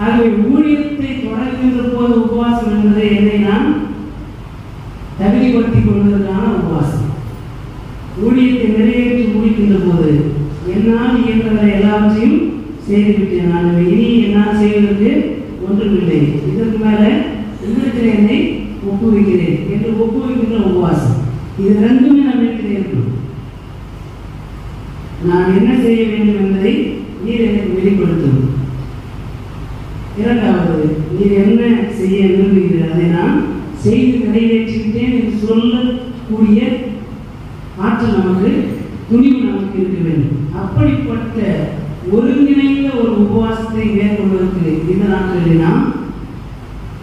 ஆகவே ஊழியத்தை தொடங்குகின்ற போது உபவாசம் என்பது என்னை நாம் தகுதிப்படுத்திக் கொள்வதற்கான உபவாசம். ஊழியத்தை நிறைவேற்றி முடிக்கின்ற போது என்னால் இயன்றவரை எல்லாவற்றையும் செய்துவிட்டேன், நான் இனி என்னால் செய்வதற்கு ஒன்றுமில்லை, இதற்கு மேல இன்னத்தில் என்னை ஒப்புவிக்கிறேன் என்று ஒப்புவிக்கின்ற உபவாசம். இது ரெண்டுமே நம்மிடத்தில் இருக்கும். நான் என்ன செய்ய வேண்டும் என்பதை நீர் எனக்கு வெளிப்படுத்தும். இரண்டாவது, நீர் என்ன செய்ய விரும்புகிறீர்கள் அதை நான் செய்து நிறைவேற்றிவிட்டேன் என்று சொல்லக்கூடிய ஆற்றல் நமக்கு, துணிவு நமக்கு இருக்க வேண்டும். அப்படிப்பட்ட ஒருங்கிணைந்த ஒரு உபவாசத்தை மேற்கொள்வதற்கு இந்த நாட்களில் நாம்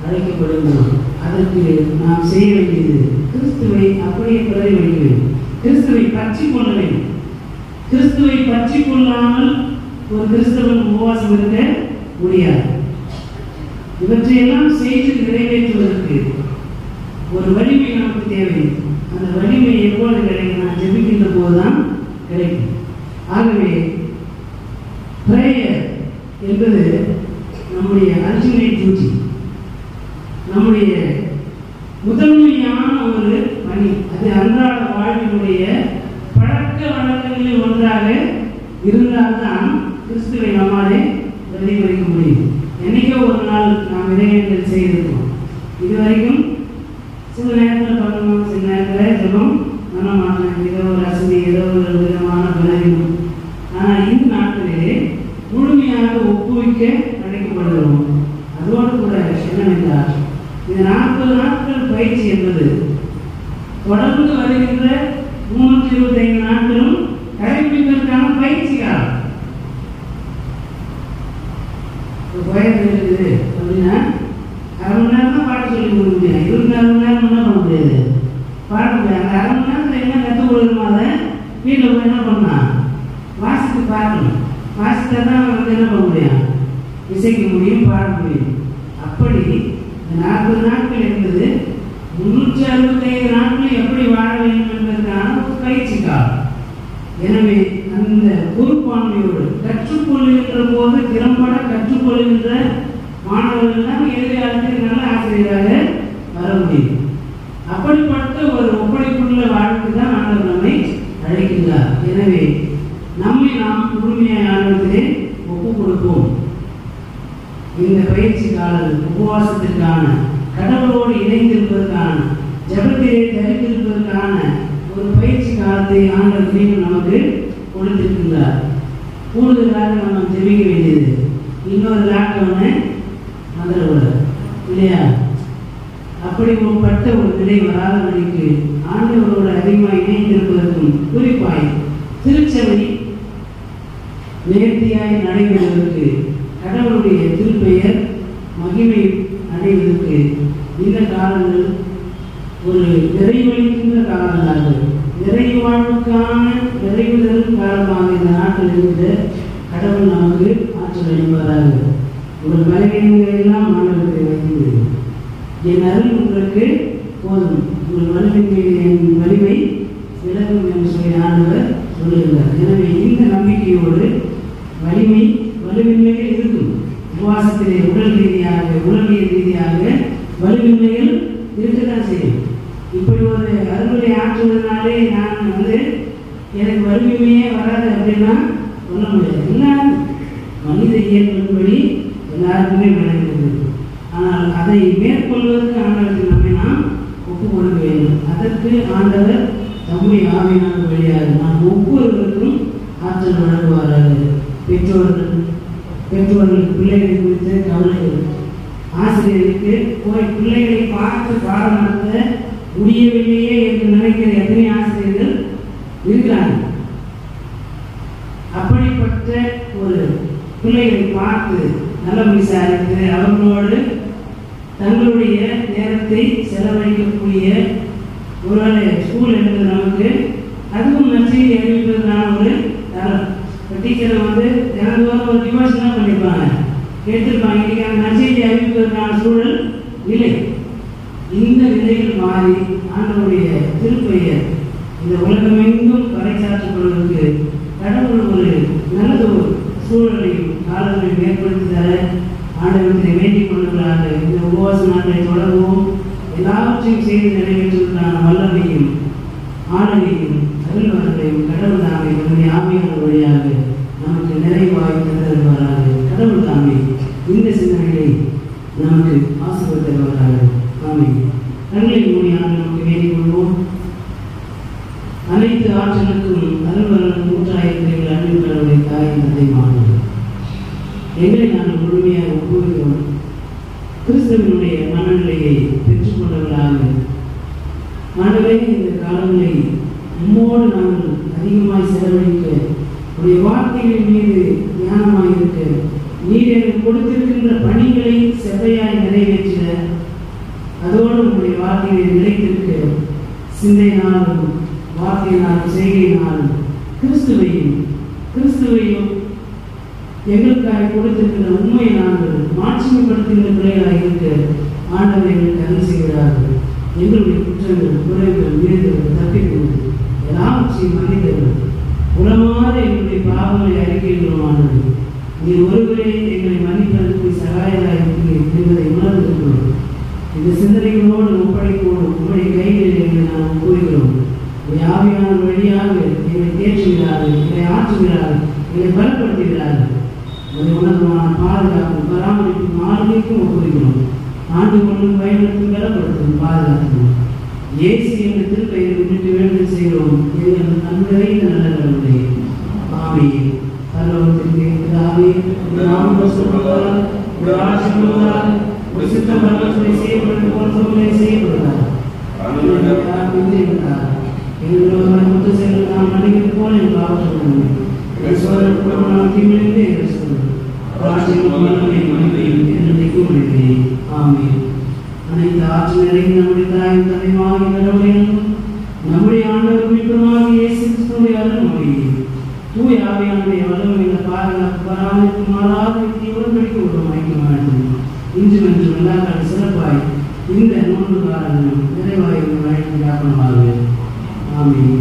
அழைக்கப்படுகிறோம். அதற்கு நாம் செய்ய வேண்டியது கிறிஸ்துவை அப்படியே பிறகு வைக்க வேண்டும். கிறிஸ்துவை பற்றி கொள்ள வேண்டும். கிறிஸ்துவை பற்றி கொள்ளாமல் ஒரு கிறிஸ்தவன் உபவாசம் இருக்க முடியாது. இவற்றையெல்லாம் செய்து நிறைவேற்றுவதற்கு ஒரு வலிமை நமக்கு தேவை. அந்த வலிமை எப்போது கிடைக்கும்? நான் ஜெபிக்கின்ற போதுதான் கிடைக்கும். ஆகவே பிரேயர் என்பது நம்முடைய அல்டிமேட் டியூட்டி, நம்முடைய முதன்மையான ஒரு பணி. அது அன்றாட வாழ்வினுடைய பழக்க வழக்கங்களில் ஒன்றாக இருந்தால்தான் கிறிஸ்துவை நம்மாலே பிரதிபலிக்க முடியும். என்னைக்கோ ஒரு நாள் நாம் இறைவேண்டல் செய்திருக்கோம். இதுவரைக்கும் சில நேரத்தில் பண்ணணும், சில நேரத்தில் ஜெபம் பண்ண மாட்டேன், ஏதோ ஒரு அசதி, ஏதோ ஒரு விதமான பலவீனம். ஆனால் இந்த நாட்களிலே முழுமையாக ஒப்புவிக்க அழைக்கப்படுகிறோம். அதோடு கூட என்னவென்றால் இந்த 40 நாட்கள் பயிற்சி என்பது தொடர்ந்து வருகின்ற 325 நாட்களும் கடைபிடிப்பதற்கான பயிற்சி காலம். வயது இருக்குது அப்படின்னா 1/2 மணி நேரம் தான் பாட்டு சொல்லி கொடுக்க முடியாது. 24 மணி நேரம் என்ன பண்ண முடியாது, பாட முடியாது. அந்த 1/2 மணி நேரத்தில் என்ன கற்றுக் கொடுக்கணுமோ அதை வீட்டில் போய் என்ன பண்ணலாம், வாசித்து பார்க்கணும். வாசித்தா தான் வந்து என்ன பண்ண முடியும், இசைக்க முடியும், பாட முடியும். அப்படி இந்த 40 நாட்கள் என்பது 365 நாட்கள் எப்படி வாழ வேண்டும் என்பதற்கான ஒரு பயிற்சி காலம். எனவே அந்த பொறுப்பாண்மையோடு கற்றுக்கொள்கின்ற போது திறம்பட கற்றுக்கொள்கின்ற மாணவர்கள்லாம் எதிர்காலத்தில் நல்ல ஆசிரியராக வர முடியும். அப்படிப்பட்ட ஒரு ஒப்படைப்புள்ள வாழ்க்கை தான் ஆண்டவர் நம்மை அழைக்கின்றார். எனவே நம்மை நாம் முழுமையாக ஆண்டவரத்திலே ஒப்புக் கொடுப்போம். இந்த பயிற்சி காலம் உபவாசத்திற்கான, கடவுளோடு இணைந்திருப்பதற்கான, ஜபத்திலே தரித்திருப்பதற்கான ஒரு பயிற்சி காலத்தை ஆண்டவர் மீண்டும் நமக்கு கொடுத்திருக்கின்றார். கூடுதலாக நம்ம ஜெபிக்க வேண்டியது இன்னொரு லாக்டவுனு வந்துடக்கூடாது இல்லையா? அப்படிப்பட்ட ஒரு நிலை வராதபடிக்கு ஆண்டவரோடு அதிகமாக இணைந்திருப்பதற்கும் குறிப்பாய் திருச்சபை நேர்த்தியாய் நடைபெறுவதற்கு, கடவுளுடைய திருப்பெயர் மகிமை அடைவதற்கு இந்த காலங்கள் ஒரு நிறைவளிக்கின்ற காலங்களாக, நிறைவு வாழ்வுக்கான நிறைவு தரும் காலமாக இந்த நாட்டில் இருந்து கடவுள் நமக்கு ஆற்றல் அளிப்பதாக. உங்கள் பலவீனங்கள் எல்லாம் ஆண்டவருக்கு வைத்து, என் அருள் உங்களுக்கு போதும், உங்கள் வலிமையில் என் வலிமை விலகும் என்று சொல்லி ஆண்டவர் சொல்லுகிறார். எனவே இந்த நம்பிக்கையோடு வலிமையில் இருக்கும். உபவாசத்திலே உடல் ரீதியாக, உளவியல் ரீதியாக வலிமைகள் இருக்கத்தான் செய்யும். இப்படி ஒரு அறுவடை ஆற்றுவதனாலே நான் வந்து எனக்கு வலிமையே வராது அப்படின்னா சொல்ல முடியாது. எல்லாம் மனித இயற்கையின்படி எல்லாருக்குமே விளைகிறது. ஆனால் அதை மேற்கொள்வதற்கு ஆண்டவருக்கு நம்மை நாம் ஒப்புக் கொடுக்க வேண்டும். அதற்கு ஆண்டவர் தம்முடைய ஆவியான வழியாக நாம் ஒவ்வொருவருக்கும் ஆற்றல் வழங்குவார்கள். பெற்றோர்களுக்கு பிள்ளைகளை குறித்த கவலைகள், ஆசிரியருக்கு போய் பிள்ளைகளை பார்த்து பாடம் நடத்த முடியவில்லையே என்று நினைக்கிற எத்தனை ஆசிரியர்கள் இருக்கிறார்கள். அப்படிப்பட்ட ஒரு பிள்ளைகளை பார்த்து நலம் விசாரித்து அவர்களோடு தங்களுடைய நேரத்தை செலவழிக்கக்கூடிய ஒருவேளை ஸ்கூல் எடுத்தது நமக்கு அதுவும் நற்செய்தி அறிவிப்பதற்கான ஒரு தரம். இப்போ டீச்சரை வந்து தினந்தோறும் ஒரு டிவோஷனாக பண்ணியிருப்பாங்க, கேட்டிருப்பாங்க. இன்றைக்கி அந்த நற்செய்தி அறிவிப்பதற்கான சூழல் இல்லை. இந்த நிலையில் மாறி ஆண்டவருடைய திருப்பெயர் இந்த உலகமெங்கும் பறைசாற்றப்படுவதற்கு கடவுள் ஒரு நல்லதொரு சூழலையும் காலங்களையும் ஏற்படுத்தி தர ஆண்டவர்களை வேண்டிக் கொள்ளுகிறாங்க. இந்த உபவாச நாட்களை தொடர்வோம். எல்லாவற்றையும் செய்து நிறைவேற்றுவதற்கான வல்லமையும் ஆளுகையும் அருள்வார்களையும் கடவுள் தாமே நம்முடைய ஆவியான வழியாக நமக்கு நிறைவாய் தருவாராக. கடவுள் தாமே இந்த சிந்தனைகளை நமக்கு ஆசீர்வாதம் தருவாராக. ஆமே. கண்களை மூடியாக நமக்கு வேண்டிக் கொள்வோம். அனைத்து ஆற்றலுக்கும் அருள்வர்களும் ஊற்றாயிருக்கிற அன்பின் கடவுளை தாய் தந்தை மாணவர்கள் எங்களை நாங்கள் முழுமையாக ஒப்புகிறோம். கிறிஸ்தவனுடைய மனநிலையை பெற்றுக்கொண்டவர்களாக ஆண்டவரே, இந்த காலங்களை நம்மோடு நாங்கள் அதிகமாய் செலவழிக்க, உடைய வார்த்தைகளின் மீது ஞானமாய் இருக்க, நீர் எனக்கு கொடுத்திருக்கின்ற பணிகளை செவ்வையாய் நிறைவேற்ற, அதோடு உங்களுடைய வார்த்தைகளை நிலைத்திருக்க, சிந்தையினாலும் வார்த்தையினாலும் செய்கையினாலும் கிறிஸ்துவையும் எங்களுக்காக கொடுத்திருக்கிற உண்மையை நாங்கள் மாட்சிமைப்படுத்துகின்ற பிள்ளைகளாக இருக்க ஆண்டவர் எங்களுக்கு அருள் செய்கிறார்கள். எங்களுடைய குற்றங்கள், குறைகள், மீறுதல்கள், தப்பிக்கிறது எல்லாவற்றையும் மன்னித்தவர்கள் உலமாத எங்களுடைய பாவங்களை அறிக்கைகிறோம். ஆண்டவர், நீர் ஒருவரே எங்களை மன்னிப்பதற்கு சகாயராக என்பதை உணர்ந்திருக்கிறோம். இந்த சிந்தனைகளோடு ஒப்படைப்போடு உங்களுடைய கைகளில் எங்களை நாம் கூறுகிறோம். ஆவியான வழியாக எங்களை தேற்றுகிறார்கள், எங்களை ஆற்றுகிறார்கள், எங்களை பலப்படுத்துகிறார்கள். அதை உணர்வான பாதுகாப்பு, பராமரிப்பு, ஆளுகைக்கும் ஒப்புகிறோம். ஆண்டு கொண்டும் பயன்படுத்தும், பலப்படுத்தும், பாதுகாக்கும் இயேசு எங்கள் திருப்பெயரை முன்னிட்டு வேண்டுதல் செய்கிறோம். எங்கள் நம்முடைய நல்ல கடவுளே. ஆமென். பரலோகத்திற்கு பிதாவே, உம்முடைய நாமம் சொல்வதால், உம்முடைய ஆட்சி வருவதால், உம்முடைய சித்தம் பரலோகத்திலே செய்யப்படுவது போல பூமியிலே செய்யப்படுவதாக. எங்களோட முத்து செல்ல நாம் மன்னிப்பது போல எங்கள் பாவத்தை நாம் தீமையிலிருந்து எங்களை சொல்லுவோம். ஆமென். அனைத்து ஆட்சி நிறைந்த நம்முடைய தாயும் தந்தையுமாகிய கடவுளையும் நம்முடைய ஆண்டவர் மீட்பருமாகிய இயேசு கிறிஸ்துவின் அருள்மொழியை தூய ஆவியானுடைய வல்லமையுள்ள பாதுகாப்பு, பராமரிப்பு, மாறாத உடன்படிக்கை உருவாக்கி இன்றும் என்றும் எல்லா கால சிறப்பாய் இந்த நோன்பு காரணம் நிறைவாய் வழங்கி காரணமாக. ஆமென்.